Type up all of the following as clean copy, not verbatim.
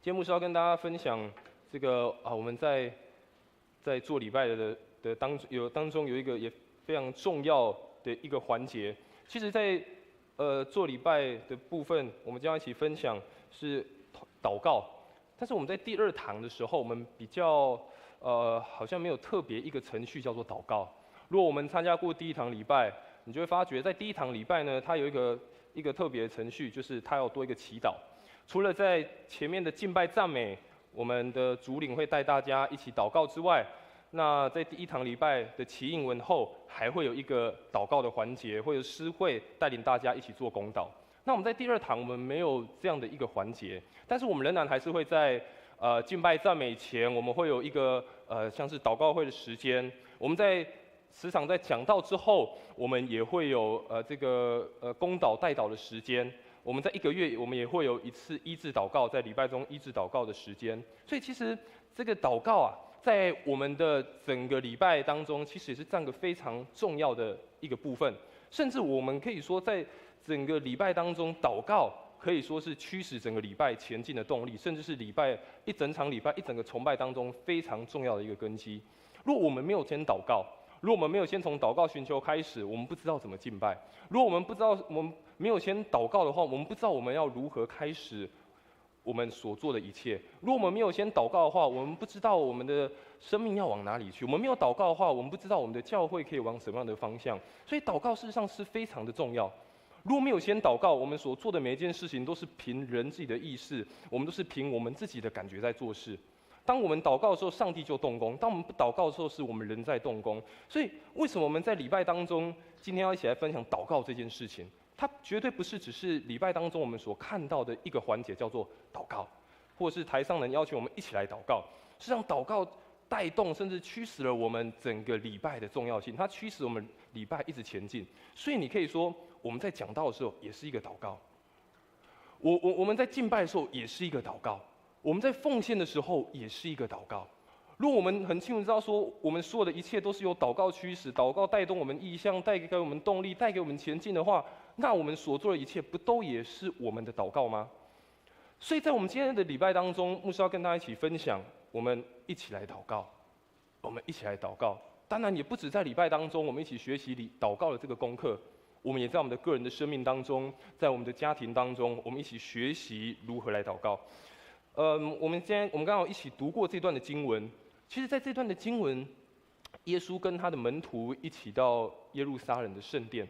今天牧师要跟大家分享这个我们在做礼拜的当中有一个也非常重要的一个环节。其实在，做礼拜的部分，我们将要一起分享是祷告。但是我们在第二堂的时候，我们比较好像没有特别一个程序叫做祷告。如果我们参加过第一堂礼拜，你就会发觉在第一堂礼拜呢，它有一个特别的程序，就是它要多一个祈祷。除了在前面的敬拜赞美，我们的主领会带大家一起祷告之外，那在第一堂礼拜的祈应文后，还会有一个祷告的环节，会有诗会带领大家一起做公祷。那我们在第二堂我们没有这样的一个环节，但是我们仍然还是会在敬拜赞美前，我们会有一个像是祷告会的时间。我们在时常在讲道之后，我们也会有这个公祷代祷的时间。我们在1个月，我们也会有一次医治祷告，在礼拜中医治祷告的时间。所以其实这个祷告啊，在我们的整个礼拜当中，其实也是占个非常重要的一个部分。甚至我们可以说，在整个礼拜当中，祷告可以说是驱使整个礼拜前进的动力，甚至是一整场礼拜、一整个崇拜当中非常重要的一个根基。如果我们没有先祷告，如果我们没有先从祷告寻求开始，我们不知道怎么敬拜。如果我们不知道，我们没有先祷告的话，我们不知道我们要如何开始我们所做的一切。如果我们没有先祷告的话，我们不知道我们的生命要往哪里去。我们没有祷告的话，我们不知道我们的教会可以往什么样的方向。所以祷告事实上是非常的重要。如果没有先祷告，我们所做的每一件事情都是凭人自己的意识，我们都是凭我们自己的感觉在做事。当我们祷告的时候，上帝就动工；当我们不祷告的时候，是我们人在动工。所以，为什么我们在礼拜当中，今天要一起来分享祷告这件事情？它绝对不是只是礼拜当中我们所看到的一个环节，叫做祷告，或是台上人要求我们一起来祷告。实际上，祷告带动甚至驱使了我们整个礼拜的重要性，它驱使我们礼拜一直前进。所以，你可以说，我们在讲道的时候也是一个祷告；我们在敬拜的时候也是一个祷告。我们在奉献的时候也是一个祷告。如果我们很清楚知道说，我们所有的一切都是由祷告驱使，祷告带动我们意向，带给我们动力，带给我们前进的话，那我们所做的一切不都也是我们的祷告吗？所以在我们今天的礼拜当中，牧师要跟大家一起分享，我们一起来祷告，我们一起来祷告。当然也不止在礼拜当中，我们一起学习祷告的这个功课，我们也在我们的个人的生命当中，在我们的家庭当中，我们一起学习如何来祷告。我们刚好一起读过这段的经文。其实，在这段的经文，耶稣跟他的门徒一起到耶路撒冷的圣殿，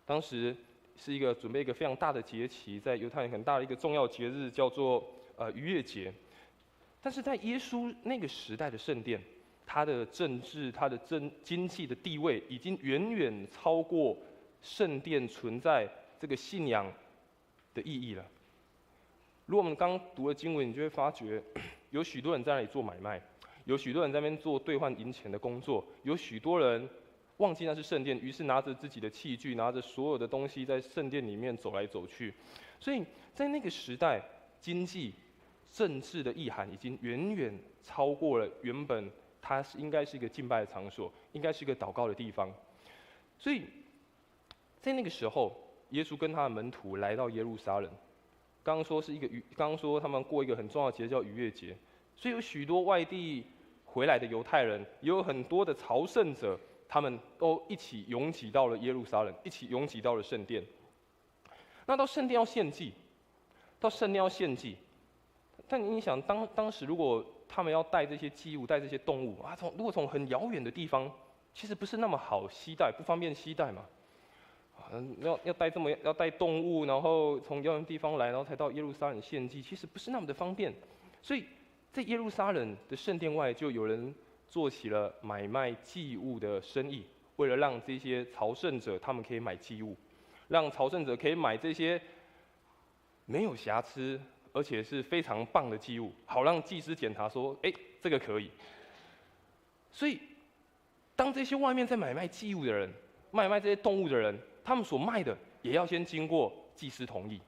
当时是准备一个非常大的节期，在犹太人很大的一个重要节日，叫做逾越节。但是在耶稣那个时代的圣殿，他的政治、他的经济的地位，已经远远超过圣殿存在这个信仰的意义了。如果我们刚读了经文，你就会发觉，有许多人在那里做买卖，有许多人在那边做兑换银钱的工作，有许多人忘记那是圣殿，于是拿着自己的器具，拿着所有的东西在圣殿里面走来走去。所以在那个时代，经济、政治的意涵已经远远超过了原本它应该是一个敬拜的场所，应该是一个祷告的地方。所以在那个时候，耶稣跟他的门徒来到耶路撒冷。刚刚说他们过一个很重要的节叫逾越节，所以有许多外地回来的犹太人，也有很多的朝圣者，他们都一起拥挤到了耶路撒冷，一起拥挤到了圣殿。那到圣殿要献祭，但你想，当时如果他们要带这些祭物、带这些动物啊，如果从很遥远的地方，其实不是那么好携带，不方便携带嘛。要带动物，然后从遥远地方来，然后才到耶路撒冷献祭，其实不是那么的方便。所以在耶路撒冷的圣殿外，就有人做起了买卖祭物的生意，为了让这些朝圣者他们可以买祭物，让朝圣者可以买这些没有瑕疵而且是非常棒的祭物，好让祭司检查说，这个可以。所以当这些外面在买卖祭物的人，卖这些动物的人，他们所卖的也要先经过祭司同意。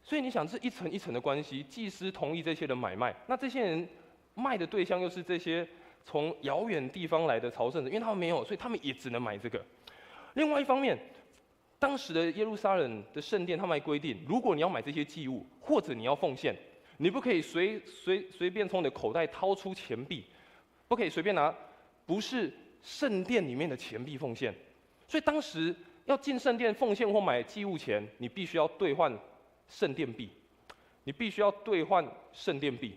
所以你想，这一层一层的关系，祭司同意这些人买卖，那这些人卖的对象又是这些从遥远地方来的朝圣者，因为他们没有，所以他们也只能买这个。另外一方面，当时的耶路撒冷的圣殿，他们还规定，如果你要买这些祭物，或者你要奉献，你不可以随便从你的口袋掏出钱币，不可以随便拿不是圣殿里面的钱币奉献。所以当时要进圣殿奉献或买祭物前，你必须要兑换圣殿币，你必须要兑换圣殿币。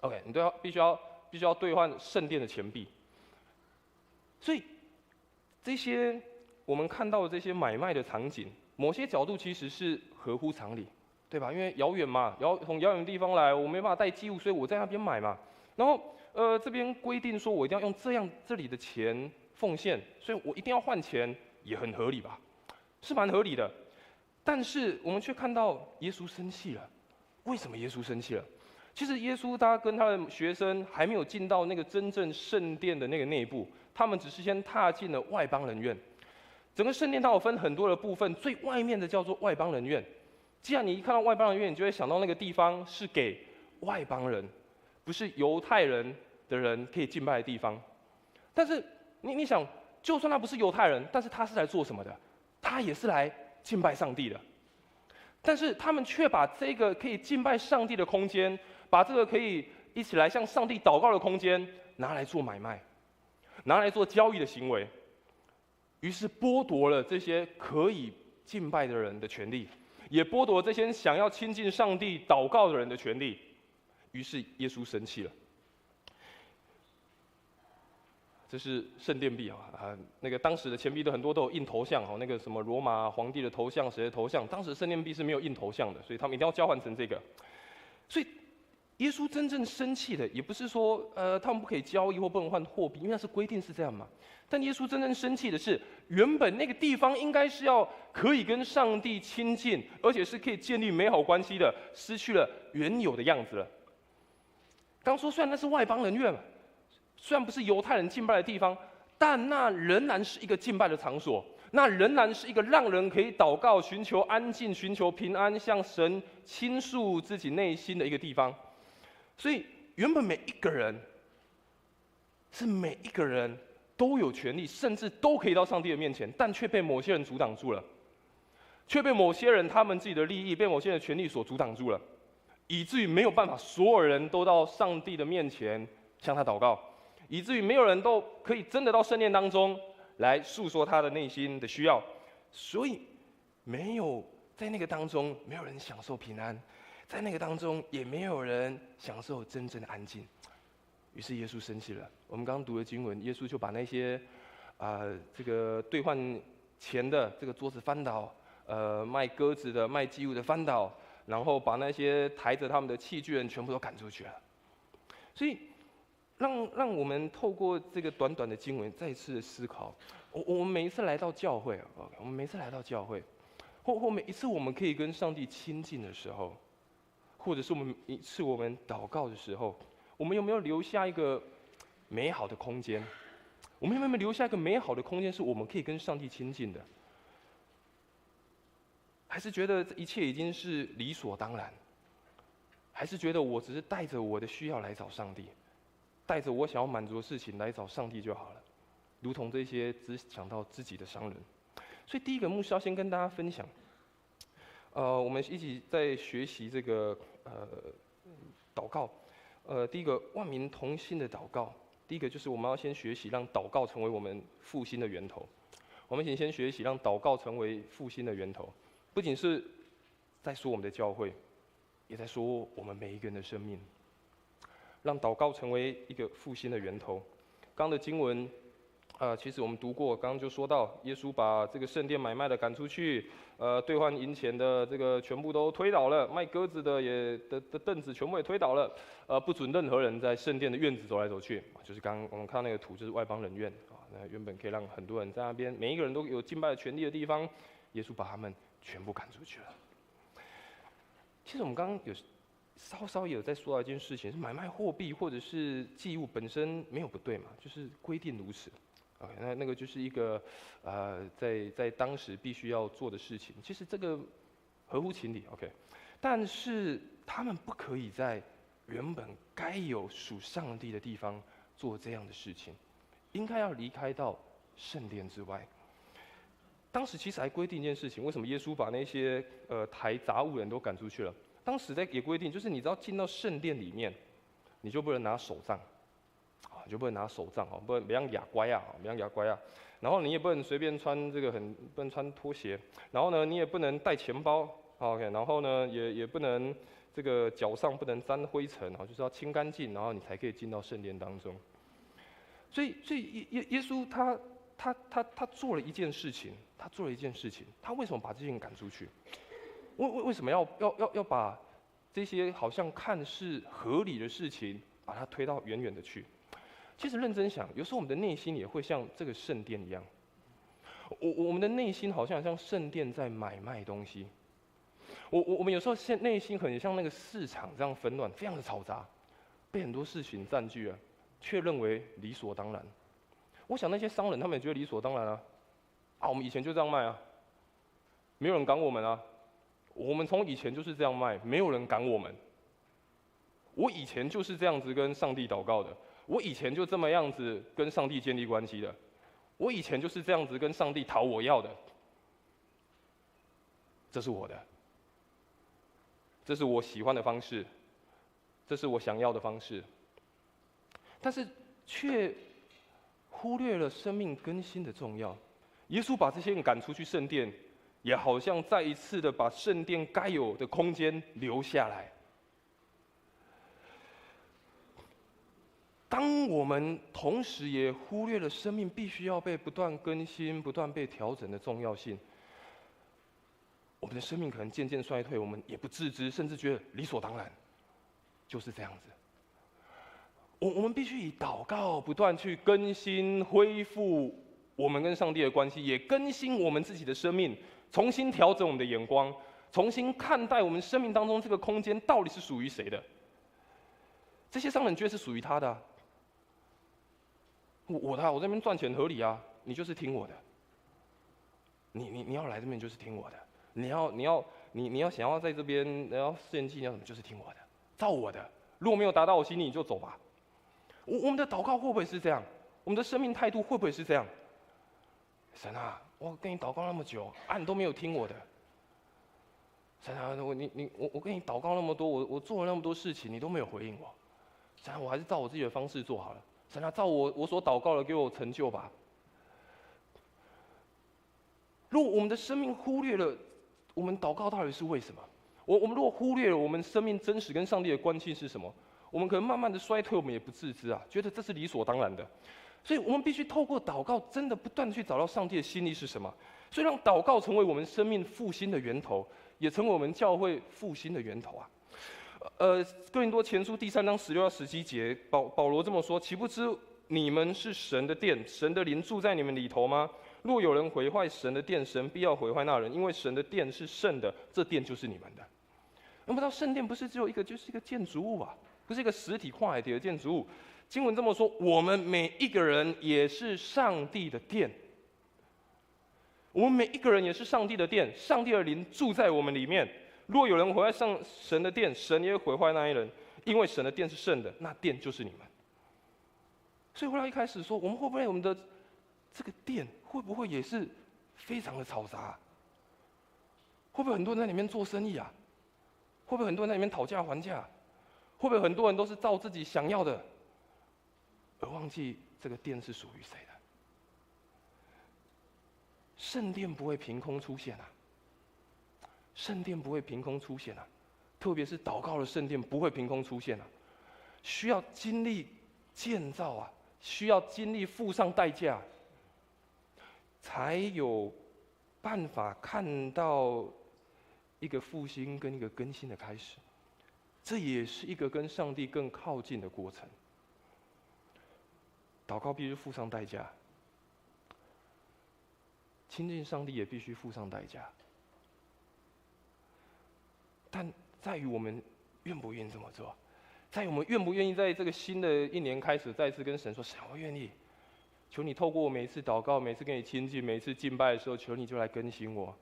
OK， 你必须要兑换圣殿的钱币。所以这些我们看到的这些买卖的场景，某些角度其实是合乎常理，对吧？因为遥远嘛，从遥远的地方来，我没办法带祭物，所以我在那边买嘛。然后这边规定说我一定要用这里的钱奉献，所以我一定要换钱，也很合理吧？是蛮合理的。但是我们却看到耶稣生气了。为什么耶稣生气了？其实耶稣他跟他的学生还没有进到那个真正圣殿的那个内部，他们只是先踏进了外邦人院。整个圣殿它有分很多的部分，最外面的叫做外邦人院。既然你一看到外邦人院，你就会想到那个地方是给外邦人，不是犹太人的人可以敬拜的地方。但是你想，就算他不是犹太人，但是他是来做什么的？他也是来敬拜上帝的。但是他们却把这个可以敬拜上帝的空间，把这个可以一起来向上帝祷告的空间，拿来做买卖，拿来做交易的行为，于是剥夺了这些可以敬拜的人的权利，也剥夺这些想要亲近上帝祷告的人的权利。于是耶稣生气了。这是圣殿币那个当时的钱币很多都有印头像那个什么罗马皇帝的头像、谁的头像，当时圣殿币是没有印头像的，所以他们一定要交换成这个。所以耶稣真正生气的，也不是说他们不可以交易或不能换货币，因为那是规定是这样嘛。但耶稣真正生气的是，原本那个地方应该是要可以跟上帝亲近，而且是可以建立美好关系的，失去了原有的样子了。刚说虽然那是外邦人院嘛，虽然不是犹太人敬拜的地方，但那仍然是一个敬拜的场所，那仍然是一个让人可以祷告、寻求安静、寻求平安、向神倾诉自己内心的一个地方。所以原本每一个人都有权利，甚至都可以到上帝的面前，但却被某些人阻挡住了，却被某些人他们自己的利益、被某些人的权利所阻挡住了，以至于没有办法所有人都到上帝的面前向他祷告，以至于没有人都可以真的到圣殿当中来诉说他的内心的需要，所以没有在那个当中，没有人享受平安，在那个当中也没有人享受真正的安静。于是耶稣生气了。我们刚刚读的经文，耶稣就把那些这个兑换钱的这个桌子翻倒，卖鸽子的、卖祭物的翻倒，然后把那些抬着他们的器具人全部都赶出去了。所以让我们透过这个短短的经文再次的思考，我们每一次来到教会我们每一次来到教会，或每一次我们可以跟上帝亲近的时候，或者是我们祷告的时候，我们有没有留下一个美好的空间？我们有没有留下一个美好的空间，是我们可以跟上帝亲近的？还是觉得这一切已经是理所当然？还是觉得我只是带着我的需要来找上帝，带着我想要满足的事情来找上帝就好了？如同这些只想到自己的商人。所以第一个牧师要先跟大家分享，我们一起在学习这个祷告。第一个万民同心的祷告，第一个就是我们要先学习让祷告成为我们复兴的源头。我们先学习让祷告成为复兴的源头，不仅是在说我们的教会，也在说我们每一个人的生命。让祷告成为一个复兴的源头。刚的经文，其实我们读过，刚刚就说到，耶稣把这个圣殿买卖的赶出去，兑换银钱的这个全部都推倒了，卖鸽子的的凳子全部也推倒了，不准任何人在圣殿的院子走来走去，就是刚刚我们看到那个图，就是外邦人院那原本可以让很多人在那边，每一个人都有敬拜的权利的地方，耶稣把他们全部赶出去了。其实我们刚刚有稍稍也有在说到一件事情，是买卖货币或者是祭物本身没有不对嘛，就是规定如此。OK， 那个就是一个在当时必须要做的事情。其实这个合乎情理 ，OK， 但是他们不可以在原本该有属上帝的地方做这样的事情，应该要离开到圣殿之外。当时其实还规定一件事情，为什么耶稣把那些抬杂物的人都赶出去了？当时也规定，就是你只要进到圣殿里面，你就不能拿手杖，你就不能拿手杖哦，不能哑乖啊，不能哑乖啊。然后你也不能随便穿不能穿拖鞋，然后呢，你也不能带钱包 ，OK， 然后呢，也不能这个脚上不能沾灰尘啊，就是要清干净，然后你才可以进到圣殿当中。所以耶稣他做了一件事情，他为什么把这些人赶出去？为什么要把这些好像看似合理的事情，把它推到远远的去？其实认真想，有时候我们的内心也会像这个圣殿一样，我们的内心好像圣殿在买卖东西。我们有时候内心很像那个市场这样纷乱，非常的嘈杂，被很多事情占据了，却认为理所当然。我想那些商人他们也觉得理所当然啊，我们以前就这样卖啊，没有人赶我们啊，我们从以前就是这样卖，没有人赶我们。我以前就是这样子跟上帝祷告的，我以前就这么样子跟上帝建立关系的，我以前就是这样子跟上帝讨我要的，这是我的，这是我喜欢的方式，这是我想要的方式，但是却忽略了生命更新的重要。耶稣把这些人赶出去圣殿，也好像再一次的把圣殿该有的空间留下来。当我们同时也忽略了生命必须要被不断更新、不断被调整的重要性，我们的生命可能渐渐衰退，我们也不自知，甚至觉得理所当然，就是这样子。我们必须以祷告不断去更新、恢复我们跟上帝的关系，也更新我们自己的生命，重新调整我们的眼光，重新看待我们生命当中这个空间到底是属于谁的。这些商人觉得是属于他的我这边赚钱合理啊，你就是听我的。你要来这边就是听我的，你要想要在这边然后献祭，你要什么就是听我的，照我的。如果没有达到我心意，你就走吧。我们的祷告会不会是这样？我们的生命态度会不会是这样？神啊，我跟你祷告那么久，你都没有听我的。神啊，我跟你祷告那么多，我做了那么多事情，你都没有回应我。神啊，我还是照我自己的方式做好了。神啊，照我所祷告的给我成就吧。如果我们的生命忽略了我们祷告到底是为什么，我们如果忽略了我们生命真实跟上帝的关系是什么，我们可能慢慢的衰退，我们也不自知啊，觉得这是理所当然的。所以我们必须透过祷告，真的不断的去找到上帝的心意是什么。所以让祷告成为我们生命复兴的源头，也成为我们教会复兴的源头啊。哥林多前书第3章16到17节，保罗这么说：岂不知你们是神的殿，神的灵住在你们里头吗？若有人毁坏神的殿，神必要毁坏那人，因为神的殿是圣的，这殿就是你们的。我们知道圣殿不是只有一个，就是一个建筑物啊，不是一个实体跨海底的建筑物。经文这么说，我们每一个人也是上帝的殿。我们每一个人也是上帝的殿，上帝的灵住在我们里面。若有人毁坏神的殿，神也毁坏那一人，因为神的殿是圣的，那殿就是你们。所以回到一开始说，我们会不会我们的这个殿会不会也是非常的嘈杂？会不会很多人在里面做生意啊？会不会很多人在里面讨价还价？会不会很多人都是照自己想要的，而忘记这个殿是属于谁的？圣殿不会凭空出现啊！圣殿不会凭空出现啊！特别是祷告的圣殿不会凭空出现啊！需要经历建造啊，需要经历付上代价，才有办法看到一个复兴跟一个更新的开始。这也是一个跟上帝更靠近的过程。祷告必须付上代价，亲近上帝也必须付上代价。但在于我们愿不愿意这么做，在于我们愿不愿意在这个新的一年开始，再次跟神说：神，我愿意，求你透过我每一次祷告，每次跟你亲近，每一次敬拜的时候，求你就来更新我，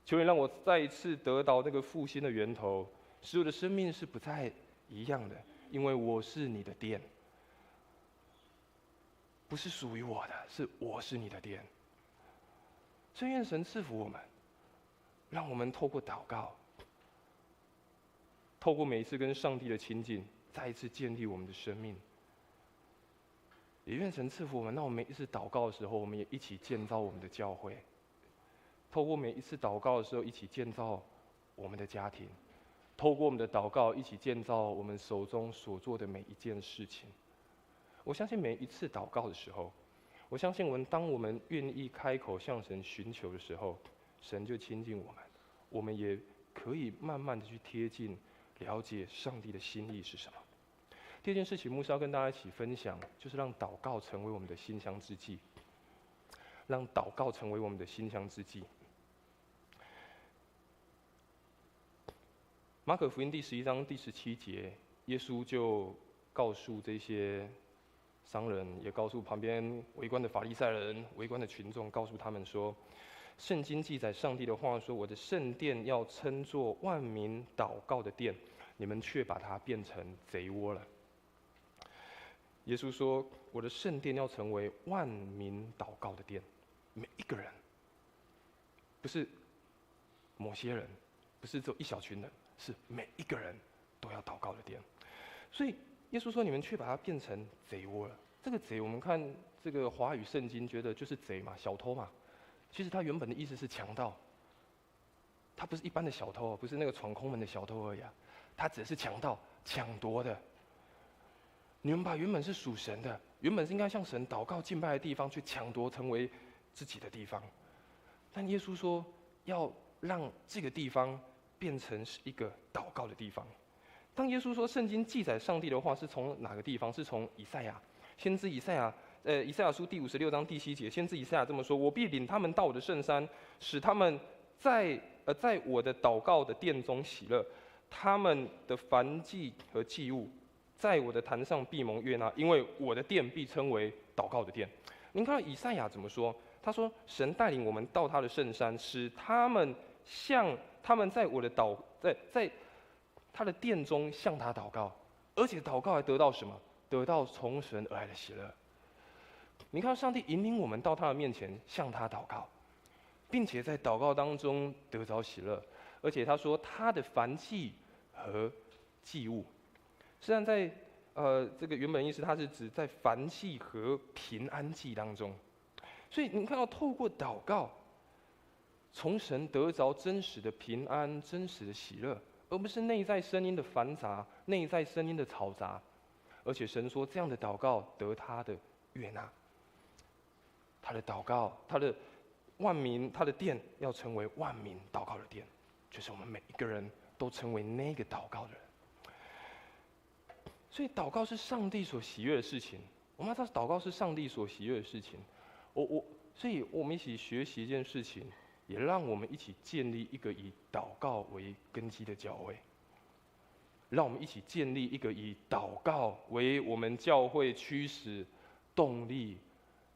求你让我再一次得到那个复兴的源头，使我的生命是不再一样的，因为我是你的殿，不是属于我的，是我是你的殿。所以愿神赐福我们，让我们透过祷告，透过每一次跟上帝的亲近，再一次建立我们的生命。也愿神赐福我们，那我们每一次祷告的时候，我们也一起建造我们的教会。透过每一次祷告的时候，一起建造我们的家庭。透过我们的祷告，一起建造我们手中所做的每一件事情。我相信每一次祷告的时候，我相信当我们愿意开口向神寻求的时候，神就亲近我们，我们也可以慢慢的去贴近，了解上帝的心意是什么。第二件事情，牧师要跟大家一起分享，就是让祷告成为我们的馨香之祭。让祷告成为我们的馨香之祭。马可福音第11章第17节，耶稣就告诉这些商人，也告诉旁边围观的法利赛人、围观的群众，告诉他们说，圣经记载上帝的话说：“我的圣殿要称作万民祷告的殿，你们却把它变成贼窝了。”耶稣说：“我的圣殿要成为万民祷告的殿，每一个人，不是某些人，不是只有一小群人。”是每一个人都要祷告的殿，所以耶稣说：“你们却把它变成贼窝了。”这个贼，我们看这个华语圣经，觉得就是贼嘛，小偷嘛。其实它原本的意思是强盗，他不是一般的小偷，不是那个闯空门的小偷而已啊，他只是强盗，抢夺的。你们把原本是属神的，原本是应该向神祷告敬拜的地方，去抢夺成为自己的地方。但耶稣说，要让这个地方变成是一个祷告的地方。当耶稣说圣经记载上帝的话是从哪个地方？是从以赛亚，先知以赛亚，以赛亚书第56章第7节，先知以赛亚这么说：“我必领他们到我的圣山，使他们在我的祷告的殿中喜乐，他们的燔祭和祭物，在我的坛上必蒙悦纳，因为我的殿必称为祷告的殿。”您看到以赛亚怎么说？他说：“神带领我们到他的圣山，使他们在我的在他的殿中向他祷告，而且祷告还得到什么？得到从神而来的喜乐。”你看，上帝引领我们到他的面前，向他祷告，并且在祷告当中得着喜乐。而且他说，他的燔祭和祭物，实际上在这个原本意思，它是指在燔祭和平安祭当中。所以你看到，透过祷告，从神得着真实的平安、真实的喜乐，而不是内在声音的繁杂、内在声音的嘈杂。而且神说，这样的祷告得他的悦纳。他的祷告，他的万民，他的殿要成为万民祷告的殿，就是我们每一个人都成为那个祷告的人。所以祷告是上帝所喜悦的事情。我们要知道，祷告是上帝所喜悦的事情。所以我们一起学习一件事情，也让我们一起建立一个以祷告为根基的教会。让我们一起建立一个以祷告为我们教会驱使动力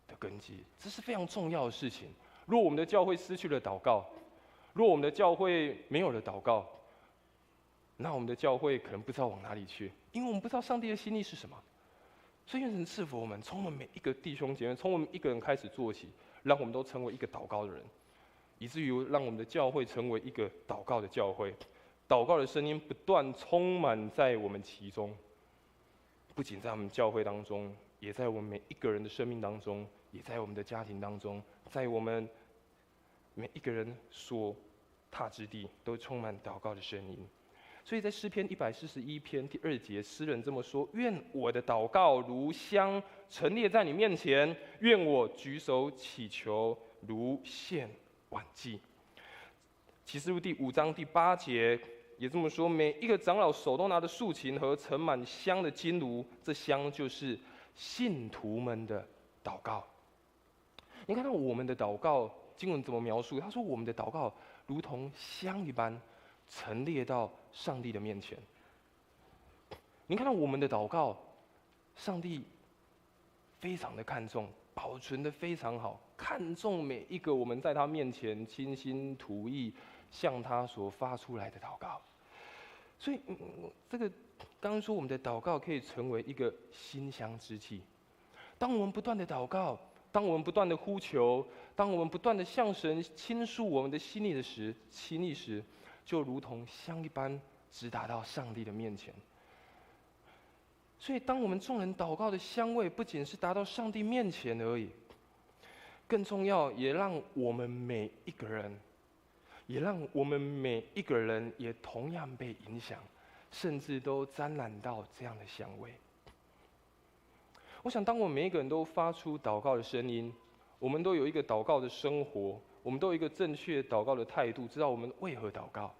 的根基，这是非常重要的事情。若我们的教会失去了祷告，若我们的教会没有了祷告，那我们的教会可能不知道往哪里去，因为我们不知道上帝的心意是什么。所以愿神赐福我们，从我们每一个弟兄姐妹，从我们一个人开始做起，让我们都成为一个祷告的人，以至于让我们的教会成为一个祷告的教会。祷告的声音不断充满在我们其中，不仅在我们教会当中，也在我们每一个人的生命当中，也在我们的家庭当中，在我们每一个人所踏之地，都充满祷告的声音。所以在诗篇141篇第2节，诗人这么说：“愿我的祷告如香陈列在你面前，愿我举手祈求如献晚祭。”启示录第5章第8节也这么说：“每一个长老手都拿着竖琴和盛满香的金炉，这香就是信徒们的祷告。”你看到我们的祷告，经文怎么描述？他说：“我们的祷告如同香一般，陈列到上帝的面前。”你看到我们的祷告，上帝非常的看重，保存的非常好，看重每一个我们在他面前倾心吐意向他所发出来的祷告。所以，这个刚刚说我们的祷告可以成为一个馨香之祭。当我们不断的祷告，当我们不断的呼求，当我们不断的向神倾诉我们的心意时，就如同香一般直达到上帝的面前。所以，当我们众人祷告的香味，不仅是达到上帝面前而已，更重要，也让我们每一个人，也同样被影响，甚至都沾染到这样的香味。我想，当我们每一个人都发出祷告的声音，我们都有一个祷告的生活，我们都有一个正确祷告的态度，知道我们为何祷告。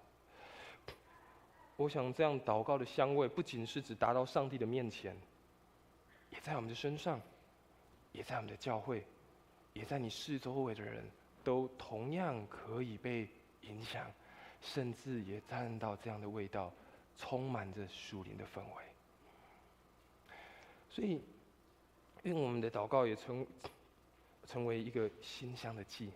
我想，这样祷告的香味，不仅是只达到上帝的面前，也在我们的身上，也在我们的教会，也在你四周围的人，都同样可以被影响，甚至也沾染到这样的味道，充满着属灵的氛围。所以，愿我们的祷告也成为一个馨香的祭，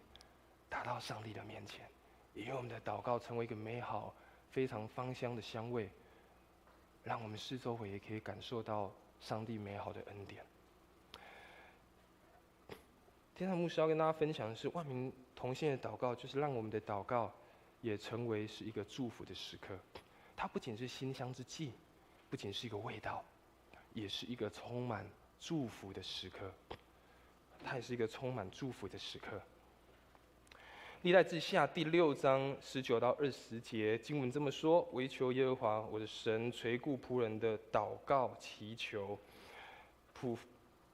达到上帝的面前；也愿我们的祷告成为一个美好、非常芳香的香味，让我们四周围也可以感受到上帝美好的恩典。天上牧师要跟大家分享的是，万民同心的祷告，就是让我们的祷告也成为是一个祝福的时刻。它不仅是馨香之祭，不仅是一个味道，也是一个充满祝福的时刻。它也是一个充满祝福的时刻。历代志下第6章19到20节，经文这么说：唯求耶和华我的神垂顾仆人的祷告祈求，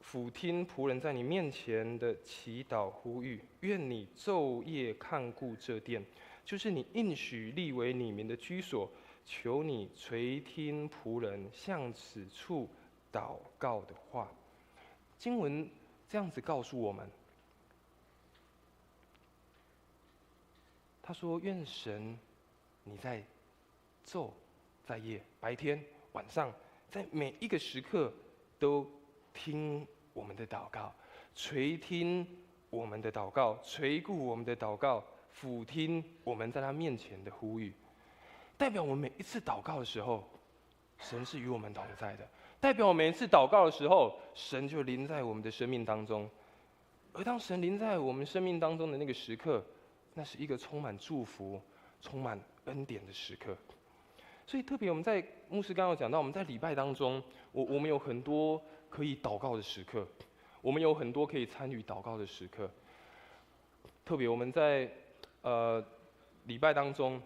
俯听仆人在你面前的祈祷呼吁，愿你昼夜看顾这殿，就是你应许立为你民的居所。求你垂听仆人向此处祷告的话。经文这样子告诉我们，他说：愿神你在昼在夜，白天晚上，在每一个时刻都听我们的祷告，垂听我们的祷告，垂顾我们的祷告，俯听我们在他面前的呼吁。代表我们每一次祷告的时候，神是与我们同在的；代表我们每一次祷告的时候，神就临在我们的生命当中。而当神临在我们生命当中的那个时刻，那是一个充满祝福、充满恩典的时刻。所以特别我们在牧师刚刚有讲到，我们在礼拜当中，我们有很多可以祷告的时刻，我们有很多可以参与祷告的时刻。特别我们在礼拜当中。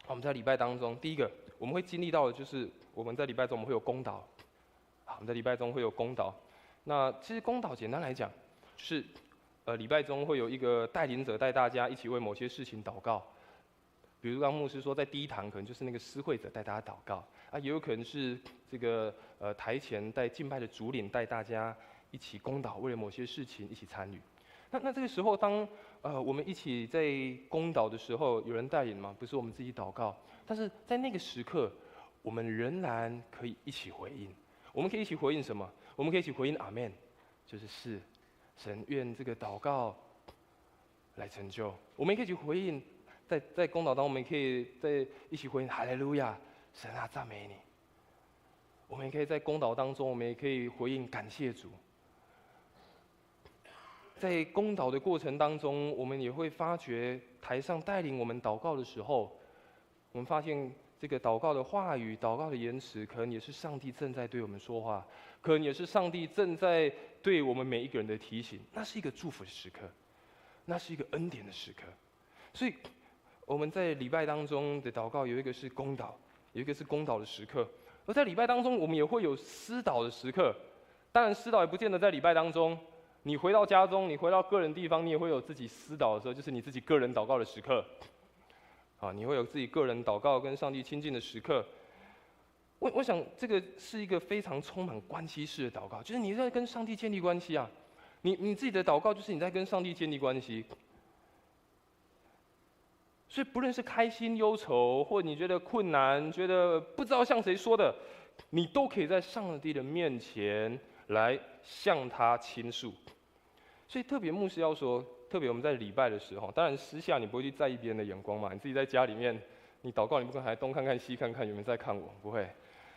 我们在礼拜当中，第一个我们会经历到的就是我们在礼拜中我们会有公祷，我们在礼拜中会有公祷。那其实公祷简单来讲，就是礼拜中会有一个带领者带大家一起为某些事情祷告。比如刚牧师说，在第一堂可能就是那个司会者带大家祷告啊，也有可能是这个台前带敬拜的主领带大家一起公祷，为了某些事情一起参与。那这个时候，当我们一起在公祷的时候，有人带领嘛，不是我们自己祷告，但是在那个时刻，我们仍然可以一起回应。我们可以一起回应什么？我们可以一起回应阿们，就是神愿这个祷告来成就。我们也可以一起回应，在公祷当中，我们也可以在一起回应哈利路亚，神啊赞美你。我们也可以在公祷当中，我们也可以回应感谢主。在公祷的过程当中，我们也会发觉台上带领我们祷告的时候，我们发现这个祷告的话语、祷告的言辞，可能也是上帝正在对我们说话，可能也是上帝正在对我们每一个人的提醒。那是一个祝福的时刻，那是一个恩典的时刻。所以我们在礼拜当中的祷告，有一个是公祷，有一个是公祷的时刻。而在礼拜当中，我们也会有私祷的时刻。当然，私祷也不见得在礼拜当中。你回到家中，你回到个人地方，你也会有自己私祷的时候，就是你自己个人祷告的时刻。你会有自己个人祷告跟上帝亲近的时刻。我想这个是一个非常充满关系式的祷告，就是你在跟上帝建立关系啊。你自己的祷告就是你在跟上帝建立关系。所以不论是开心、忧愁，或你觉得困难、觉得不知道向谁说的，你都可以在上帝的面前来向他倾诉。所以特别牧师要说，特别我们在礼拜的时候，当然私下你不会去在意别人的眼光嘛，你自己在家里面，你祷告你不可能还东看看西看看有没有在看我，不会。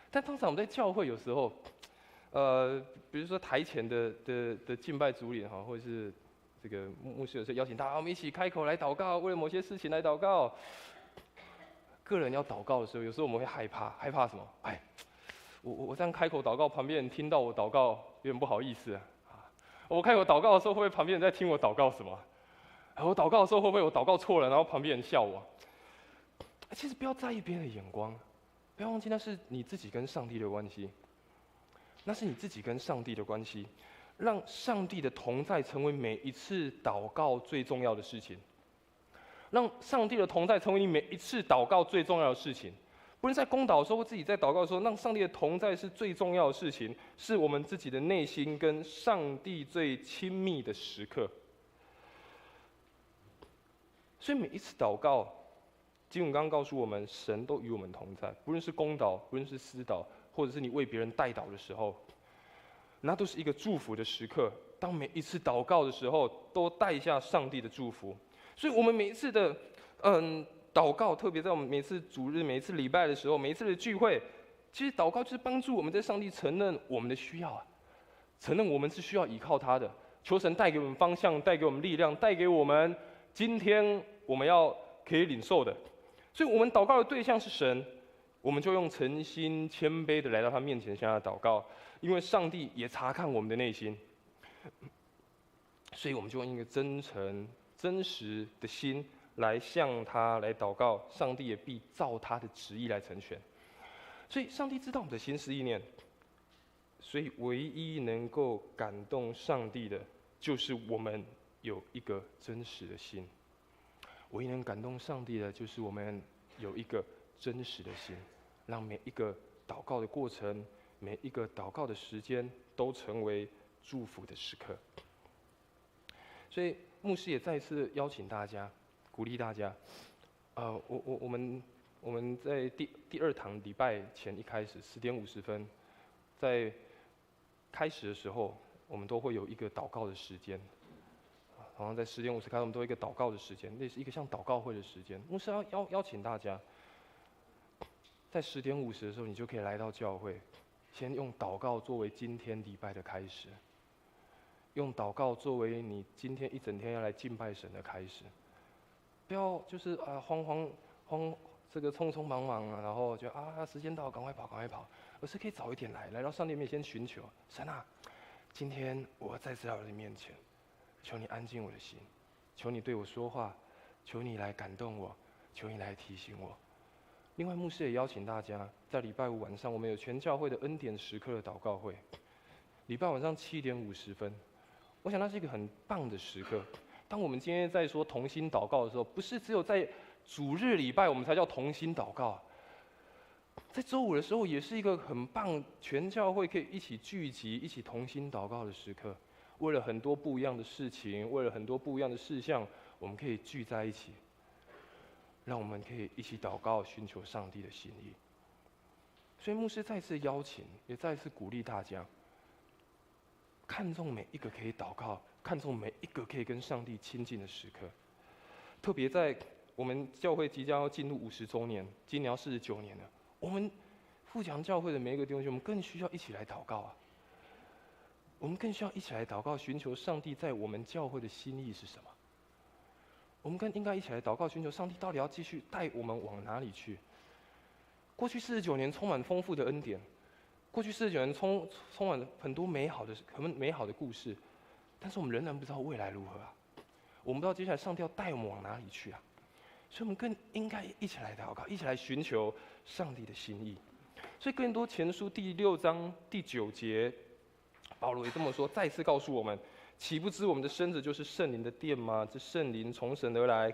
但通常我们在教会有时候，比如说台前的敬拜主领哈，或者是这个牧师有时候邀请大家，我们一起开口来祷告，为了某些事情来祷告。个人要祷告的时候，有时候我们会害怕，害怕什么？哎，我这样开口祷告，旁边人听到我祷告，有点不好意思啊。我开口祷告的时候，会不会旁边人在听我祷告什么？我祷告的时候，会不会我祷告错了，然后旁边人笑我？其实不要在意别人的眼光，不要忘记那是你自己跟上帝的关系，那是你自己跟上帝的关系，让上帝的同在成为每一次祷告最重要的事情，让上帝的同在成为你每一次祷告最重要的事情。不论在公祷的时候，或自己在祷告的时候，让上帝的同在是最重要的事情，是我们自己的内心跟上帝最亲密的时刻。所以每一次祷告，经文刚刚告诉我们，神都与我们同在。不论是公祷，不论是私祷，或者是你为别人代祷的时候，那都是一个祝福的时刻。当每一次祷告的时候，都带下上帝的祝福。所以我们每一次的祷告，特别在我们每次主日、每一次礼拜的时候，每一次的聚会，其实祷告就是帮助我们在上帝承认我们的需要啊，承认我们是需要依靠他的，求神带给我们方向，带给我们力量，带给我们今天我们要可以领受的。所以我们祷告的对象是神，我们就用诚心谦卑的来到他面前向他祷告，因为上帝也察看我们的内心，所以我们就用一个真诚、真实的心来向他来祷告，上帝也必照他的旨意来成全。所以上帝知道我们的心思意念，所以唯一能够感动上帝的，就是我们有一个真实的心。唯一能感动上帝的，就是我们有一个真实的心，让每一个祷告的过程，每一个祷告的时间，都成为祝福的时刻。所以牧师也再一次邀请大家，鼓励大家，我们在第二堂礼拜前一开始10点50分，在开始的时候，我们都会有一个祷告的时间。好像在10点50开始，我们都有一个祷告的时间，类似一个像祷告会的时间。牧师要邀请大家，在10点50的时候，你就可以来到教会，先用祷告作为今天礼拜的开始，用祷告作为你今天一整天要来敬拜神的开始。不要就是慌这个匆匆忙忙啊，然后就时间到赶快跑，而是可以早一点来到上帝面前寻求神啊，今天我再次来到你面前。求你安静我的心，求你对我说话，求你来感动我，求你来提醒我。另外，牧师也邀请大家，在礼拜5晚上，我们有全教会的恩典时刻的祷告会。礼拜晚上7点50分，我想那是一个很棒的时刻。当我们今天在说同心祷告的时候，不是只有在主日礼拜我们才叫同心祷告，在周5的时候也是一个很棒，全教会可以一起聚集、一起同心祷告的时刻。为了很多不一样的事情，为了很多不一样的事项，我们可以聚在一起，让我们可以一起祷告，寻求上帝的心意。所以牧师再次邀请，也再次鼓励大家，看重每一个可以祷告，看重每一个可以跟上帝亲近的时刻。特别在我们教会即将要进入50周年，今年要49年了，我们富强教会的每一个弟兄姐妹，我们更需要一起来祷告啊！我们更需要一起来祷告，寻求上帝在我们教会的心意是什么。我们更应该一起来祷告，寻求上帝到底要继续带我们往哪里去。过去49年充满丰富的恩典，过去49年充满了很多美好的故事，但是我们仍然不知道未来如何啊！我们不知道接下来上帝要带我们往哪里去啊！所以我们更应该一起来祷告，一起来寻求上帝的心意。所以哥林多前书第6章第9节。保罗也这么说，再次告诉我们：岂不知我们的身子就是圣灵的殿吗？这圣灵从神而来，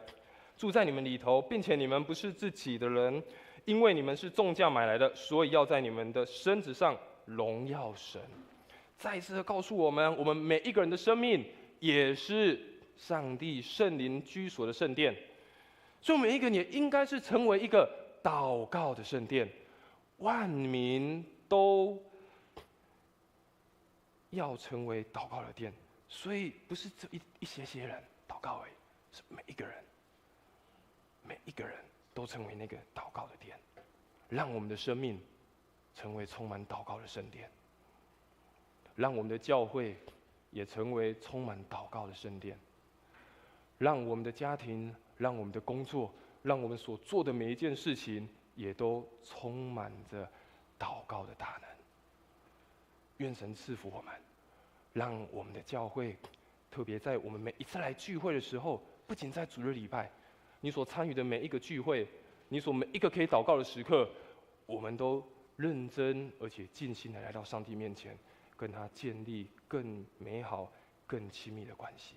住在你们里头，并且你们不是自己的人，因为你们是重价买来的，所以要在你们的身子上荣耀神。再次的告诉我们，我们每一个人的生命也是上帝圣灵居所的圣殿，所以每一个人也应该是成为一个祷告的圣殿，万民都要成为祷告的殿，所以不是只一些人祷告而已，是每一个人都成为那个祷告的殿，让我们的生命成为充满祷告的圣殿，让我们的教会也成为充满祷告的圣殿，让我们的家庭，让我们的工作让我们所做的每一件事情也都充满着祷告的大能。愿神赐福我们，让我们的教会，特别在我们每一次来聚会的时候，不仅在主日礼拜，你所参与的每一个聚会，你所每一个可以祷告的时刻，我们都认真而且尽心的来到上帝面前，跟他建立更美好、更亲密的关系。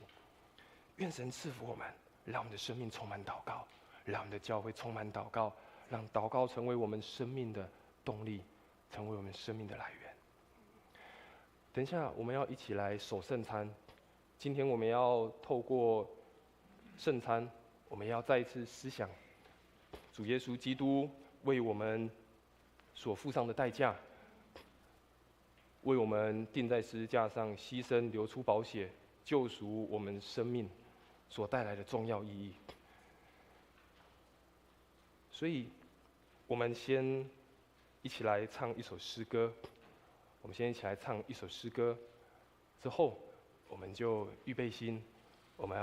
愿神赐福我们，让我们的生命充满祷告，让我们的教会充满祷告，让祷告成为我们生命的动力，成为我们生命的来源。等一下，我们要一起来守圣餐。今天我们要透过圣餐，我们要再一次思想主耶稣基督为我们所付上的代价，为我们钉在十字架上牺牲、流出宝血，救赎我们生命所带来的重要意义。所以，我们先一起来唱一首诗歌。我们先一起来唱一首诗歌，之后我们就预备心，我们要